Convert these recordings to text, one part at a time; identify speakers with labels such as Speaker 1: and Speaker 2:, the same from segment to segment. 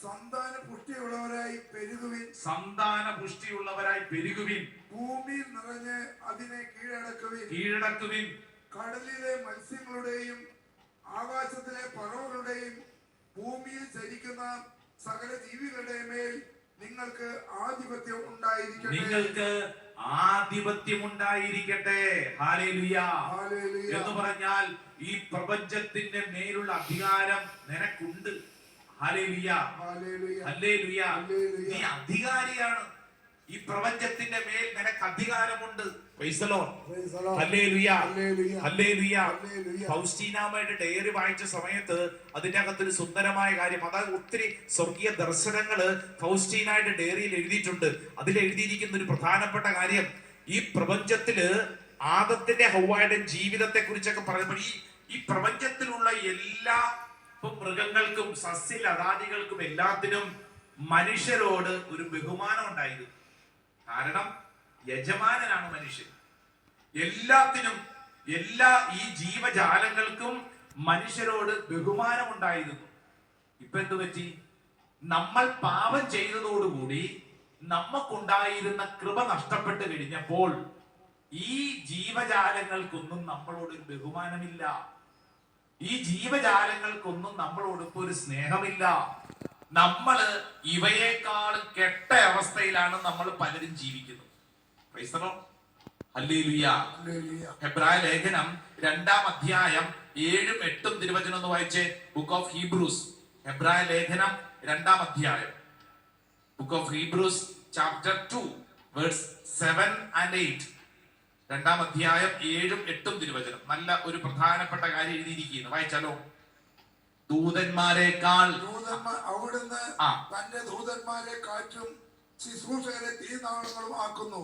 Speaker 1: സന്താന പുഷ്ടിയുള്ളവരായി പെരുകുവിൻ.
Speaker 2: സന്താന പുഷ്ടിയുള്ളവരായി പെരുകുവിൻ.
Speaker 1: ഭൂമിയിൽ നിറഞ്ഞ് അതിനെ
Speaker 2: കീഴടക്കുവിൻ.
Speaker 1: കടലിലെ മത്സ്യങ്ങളുടെയും ആകാശത്തിലെ പറവകളുടെയും ഭൂമിയിൽ ചരിക്കുന്ന സകല ജീവികളുടെ മേൽ നിങ്ങൾക്ക് ആധിപത്യം ഉണ്ടായിരിക്കട്ടെ. ഹല്ലേലൂയ എന്ന് പറഞ്ഞാൽ ഈ പ്രപഞ്ചത്തിന്റെ മേലുള്ള അധികാരം നിനക്കുണ്ട്. Hallelujah hallelujah. നീ അധികാരിയാണ്. ഈ പ്രപഞ്ചത്തിന്റെ മേൽ നിനക്ക് അധികാരമുണ്ട്. ഫൗസ്റ്റീനാമ്മയുടെ ഡയറി വായിച്ച സമയത്ത് അതിന്റെ അകത്തൊരു സുന്ദരമായ കാര്യം, അതായത് ഒത്തിരി സ്വർഗീയ ദർശനങ്ങള് ഫൗസ്റ്റീനായുടെ ഡയറിയിൽ എഴുതിയിട്ടുണ്ട്. അതിൽ എഴുതിയിരിക്കുന്ന ഒരു പ്രധാനപ്പെട്ട കാര്യം, ഈ പ്രപഞ്ചത്തില് ആദത്തിന്റെ ഹവ്വായുടെ ജീവിതത്തെ കുറിച്ചൊക്കെ പറയുമ്പോൾ ഈ പ്രപഞ്ചത്തിലുള്ള എല്ലാ മൃഗങ്ങൾക്കും സസ്യലതാദികൾക്കും എല്ലാത്തിനും മനുഷ്യരോട് ഒരു ബഹുമാനം ഉണ്ടായിരുന്നു. കാരണം യജമാനനാണ് മനുഷ്യൻ. എല്ലാത്തിനും ഈ ജീവജാലങ്ങൾക്കും മനുഷ്യരോട് ബഹുമാനം ഉണ്ടായിരുന്നു. ഇപ്പൊ എന്തു പറ്റി? നമ്മൾ പാപം ചെയ്തതോടുകൂടി നമുക്കുണ്ടായിരുന്ന കൃപ നഷ്ടപ്പെട്ടു കഴിഞ്ഞപ്പോൾ ഈ ജീവജാലങ്ങൾക്കൊന്നും നമ്മളോട് ഒരു ബഹുമാനമില്ല. ഈ ജീവജാലങ്ങൾക്കൊന്നും നമ്മളോട് ഇപ്പൊ ഒരു സ്നേഹമില്ല. നമ്മള് ഇവയേക്കാൾ കെട്ട അവസ്ഥയിലാണ് നമ്മൾ പലരും ജീവിക്കുന്നത്. ഹെബ്രായ ലേഖനം 2-ാം അധ്യായം 7-ഉം 8-ഉം തിരുവചനം ഒന്ന് വായിച്ചേ. ബുക്ക് ഓഫ് ഹീബ്രൂസ്, ഹെബ്രായ ലേഖനം 2-ാം അധ്യായം, book of Hebrews chapter 2 verse 7 and 8. 2-ാം അധ്യായം 7-ഉം 8-ഉം തിരുവചനം. നല്ല ഒരു പ്രധാനപ്പെട്ട കാര്യം എഴുതിയിരിക്കുന്നു, വായിച്ചാലോ. ദൂതന്മാരെക്കാൾ അവിടുന്ന് തന്റെ ദൂതന്മാരെ കാറ്റും ശുശ്രൂഷകരെ തീനാളങ്ങളും ആക്കുന്നു.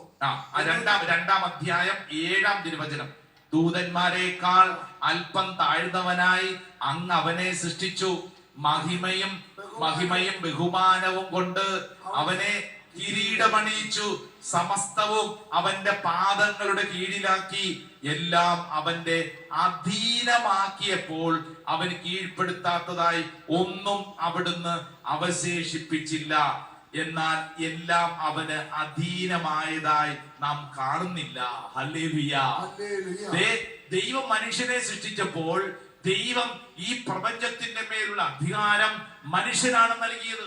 Speaker 2: 2-ാം അധ്യായം 7-ാം തിരുവചനം. ദൂതന്മാരെക്കാൾ അല്പം താഴ്ന്നവനായി അങ്ങ് അവനെ സൃഷ്ടിച്ചു. മഹിമയും ബഹുമാനവും കൊണ്ട് അവനെ കിരീടമണിയിച്ചു. സമസ്തവും അവന്റെ പാദങ്ങളുടെ കീഴിലാക്കി. എല്ലാം അവന്റെ അധീനമാക്കിയപ്പോൾ അവന് കീഴ്പ്പെടുത്താത്തതായി ഒന്നും അവിടുന്ന് അവശേഷിപ്പിച്ചില്ല. എന്നാൽ എല്ലാം അവന് അധീനമായതായി നാം കാണുന്നില്ല. ഹല്ലേലൂയ. ദൈവം മനുഷ്യനെ സൃഷ്ടിച്ചപ്പോൾ ദൈവം ഈ പ്രപഞ്ചത്തിന്റെ മേലുള്ള അധികാരം മനുഷ്യനാണ് നൽകിയത്.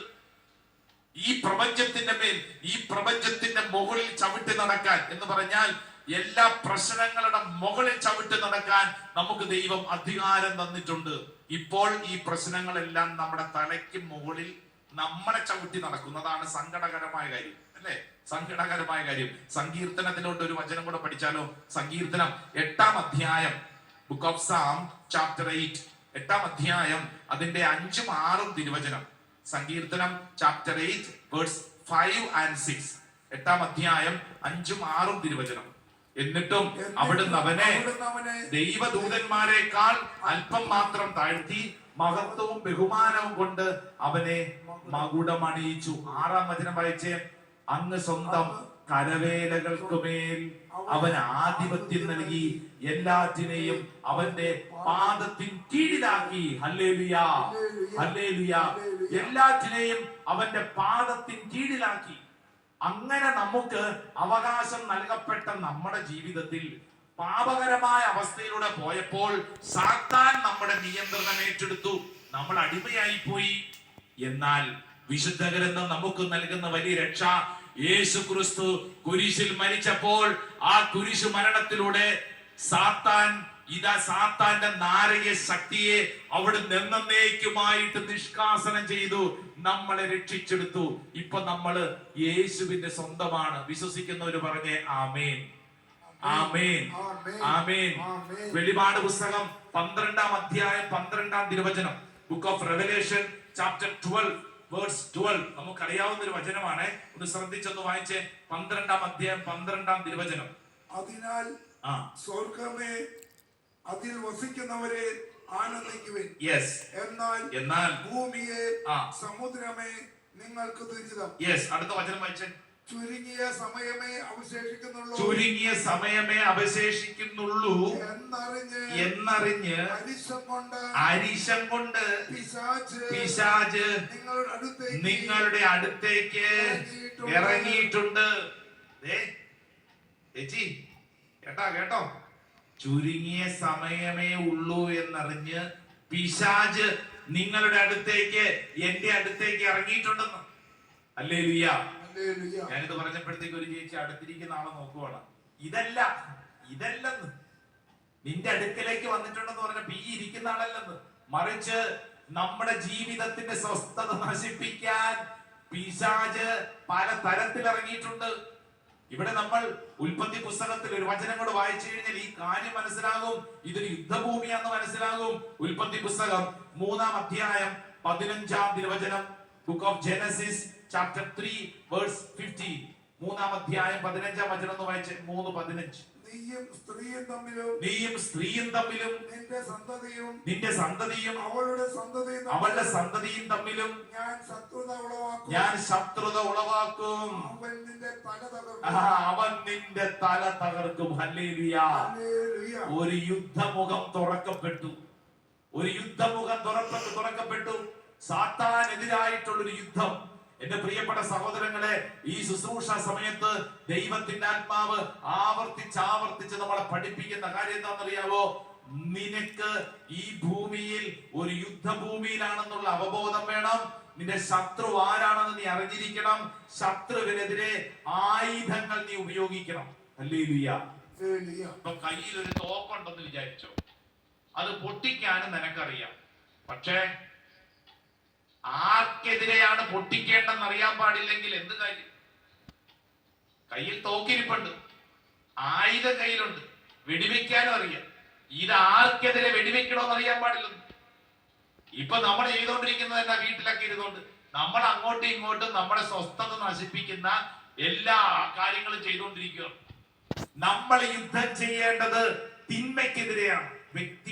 Speaker 2: ഈ പ്രപഞ്ചത്തിന്റെ മേൽ, ഈ പ്രപഞ്ചത്തിന്റെ മുകളിൽ ചവിട്ടി നടക്കാൻ എന്ന് പറഞ്ഞാൽ എല്ലാ പ്രശ്നങ്ങളുടെ മുകളിൽ ചവിട്ടി നടക്കാൻ നമുക്ക് ദൈവം അധികാരം തന്നിട്ടുണ്ട്. ഇപ്പോൾ ഈ പ്രശ്നങ്ങളെല്ലാം നമ്മുടെ തലയ്ക്ക് മുകളിൽ നമ്മളെ ചവിട്ടി നടക്കുന്നതാണ് സങ്കടകരമായ കാര്യം, അല്ലെ? സങ്കടകരമായ കാര്യം. സങ്കീർത്തനത്തിലോട്ട് ഒരു വചനം കൂടെ പഠിച്ചാലോ. സങ്കീർത്തനം 8-ാം അധ്യായം, ബുക്ക് ഓഫ് സാം ചാപ്റ്റർ 8, 8-ാം അധ്യായം അതിന്റെ 5-ഉം 6-ഉം തിരുവചനം. സങ്കീർത്തനം ചാപ്റ്റർ 8 വേഴ്സ് 5 and 6. 8-ാം അധ്യായം 5-ഉം 6-ഉം തിരുവചനം. എന്നിട്ടും അവിടുന്ന് അവനെ ദൈവദൂതന്മാരെക്കാൾ അല്പം മാത്രം താഴ്ത്തി മഹത്വവും ബഹുമാനവും കൊണ്ട് അവനെ മകുടമണിയിച്ചു. 6-ാം വചനം വായിച്ചേ. അങ്ങ് സ്വന്തം കരവേലകൾക്കുമേൽ അവൻ ആധിപത്യം നൽകി. എല്ലാറ്റിനെയും അവന്റെ പാദത്തിൻ കീഴിലാക്കി. Hallelujah hallelujah. എല്ലാറ്റിനെയും അവന്റെ പാദത്തിൻ കീഴിലാക്കി. അങ്ങനെ നമുക്ക് അവകാശം നൽകപ്പെട്ട നമ്മുടെ ജീവിതത്തിൽ പാപകരമായ അവസ്ഥയിലൂടെ പോയപ്പോൾ സാത്താൻ നമ്മുടെ നിയന്ത്രണം ഏറ്റെടുത്തു. നമ്മൾ അടിമയായി പോയി. എന്നാൽ വിശുദ്ധ ഗ്രന്ഥം നമുക്ക് നൽകുന്ന വലിയ രക്ഷ, യേശു ക്രിസ്തു കുരിശിൽ മരിച്ചപ്പോൾ ആ കുരിശു മരണത്തിലൂടെ സാത്താന്റെ നാരകീയ ശക്തിയെ അവിടെ എന്നേക്കുമായിട്ട് നിഷ്കാസനം ചെയ്തു, നമ്മളെ രക്ഷിച്ചെടുത്തു. ഇപ്പൊ നമ്മള് യേശുവിന്റെ സ്വന്തമാണ്. വിശ്വസിക്കുന്നവര് പറഞ്ഞേ ആമേൻ ആമേൻ ആമേൻ. വെളിപാട് പുസ്തകം 12-ാം അധ്യായം 12-ാം തിരുവചനം. Book of Revelation chapter 12 verse 12. നമുക്കറിയാവുന്ന ഒരു വചനമാണ്. ഒന്ന് ശ്രദ്ധിച്ചൊന്ന് വായിച്ചേ. 12-ാം അധ്യായം 12-ാം തിരുവചനം.
Speaker 1: അതിനാൽ സ്വർഗ്ഗമേ, അതിൽ വസിക്കുന്നവരെ ആനന്ദിക്കുവിൻ. എന്നാൽ ഭൂമിയെ, സമുദ്രമേ നിങ്ങൾക്ക് ദുരിതം.
Speaker 2: അടുത്ത വചനം വായിച്ചേ.
Speaker 3: ചുരുങ്ങിയ സമയമേ അവശേഷിക്കുന്നുള്ളൂ
Speaker 2: ചുരുങ്ങിയ സമയമേ അവശേഷിക്കുന്നുള്ളൂ എന്നറിഞ്ഞ് അരിശം കൊണ്ട് പിശാച് നിങ്ങളുടെ അടുത്തേക്ക് ഇറങ്ങിയിട്ടുണ്ട്. ചേച്ചി കേട്ടോ, ചുരുങ്ങിയ സമയമേ ഉള്ളൂ എന്നറിഞ്ഞ് പിശാച് നിങ്ങളുടെ അടുത്തേക്ക്, എന്റെ അടുത്തേക്ക് ഇറങ്ങിയിട്ടുണ്ടെന്ന്. ഹല്ലേലൂയ. ഞാനിത് പറഞ്ഞപ്പോഴത്തേക്ക് ഒരു ചേച്ചി അടുത്തിരിക്കുന്ന ആളെ നോക്കുവാണ്. ഇതല്ലെന്ന് നിന്റെ അടുക്കലേക്ക് വന്നിട്ടുണ്ടെന്ന് പറഞ്ഞപ്പോ ഈ ഇരിക്കുന്ന ആളല്ലെന്ന്, മറിച്ച് നമ്മുടെ ജീവിതത്തിന്റെ സ്വസ്ഥത നശിപ്പിക്കാൻ പിശാച് പല തരത്തിൽ ഇറങ്ങിയിട്ടുണ്ട്. ഇവിടെ നമ്മൾ ഉൽപ്പത്തി പുസ്തകത്തിൽ ഒരു വചനം കൂടെ വായിച്ചു കഴിഞ്ഞാൽ ഈ കാര്യം മനസ്സിലാകും. ഇതൊരു യുദ്ധഭൂമിയാണെന്ന് മനസ്സിലാകും. ഉൽപ്പത്തി പുസ്തകം 3-ാം അധ്യായം 15-ാം തിരുവചനം. Book of Genesis chapter 3 verse 50. 3-ാം അധ്യായം 15-ാം വചനം ഒന്ന് വായിച്ച്. 3:15.
Speaker 3: നീയും സ്ത്രീയും തമ്മിലും നിന്റെ സന്തതിയും
Speaker 2: അവളുടെ സന്തതിയും തമ്മിലും ഞാൻ ശത്രുത ഉളവാക്കും. അവൻ നിന്റെ തല തകർക്കും. ഹല്ലേലൂയ. ഒരു യുദ്ധമുഖം തുറക്കപ്പെട്ടു. സാത്താനെതിരായിട്ടുള്ളൊരു യുദ്ധം. എന്റെ പ്രിയപ്പെട്ട സഹോദരങ്ങളെ, ഈ ശുശ്രൂഷ സമയത്ത് ദൈവത്തിന്റെ ആത്മാവ് ആവർത്തിച്ച് നമ്മളെ പഠിപ്പിക്കുന്ന കാര്യം എന്താണെന്നറിയാവോ? നിനക്ക് ഈ ഭൂമിയിൽ ഒരു യുദ്ധഭൂമിയിലാണെന്നുള്ള അവബോധം വേണം. നിന്റെ ശത്രു ആരാണെന്ന് നീ അറിഞ്ഞിരിക്കണം. ശത്രുവിനെതിരെ ആയുധങ്ങൾ നീ ഉപയോഗിക്കണം. ഹല്ലേലൂയ. ഇപ്പൊ കയ്യിൽ ഒരു തോക്കുണ്ടെന്ന് വിചാരിച്ചോ, അത് പൊട്ടിക്കാനും നിനക്കറിയാം. പക്ഷേ ആർക്കെതിരെയാണ് പൊട്ടിക്കേണ്ടെന്ന് അറിയാൻ പാടില്ലെങ്കിൽ എന്ത് കാര്യം? കയ്യിൽ തോക്കിരിപ്പുണ്ട്, ആയുധം കയ്യിലുണ്ട്, വെടിവെക്കാനും അറിയാം. ഇത് ആർക്കെതിരെ വെടിവെക്കണമെന്ന് അറിയാൻ പാടില്ലെന്ന്. ഇപ്പൊ നമ്മൾ ചെയ്തുകൊണ്ടിരിക്കുന്നത് തന്നെ, വീട്ടിലൊക്കെ ഇരുന്നുകൊണ്ട് നമ്മൾ അങ്ങോട്ടും ഇങ്ങോട്ടും നമ്മുടെ സ്വസ്ഥത നശിപ്പിക്കുന്ന എല്ലാ കാര്യങ്ങളും ചെയ്തുകൊണ്ടിരിക്കുക. നമ്മൾ യുദ്ധം ചെയ്യേണ്ടത് തിന്മയ്ക്കെതിരെയാണ്. വ്യക്തി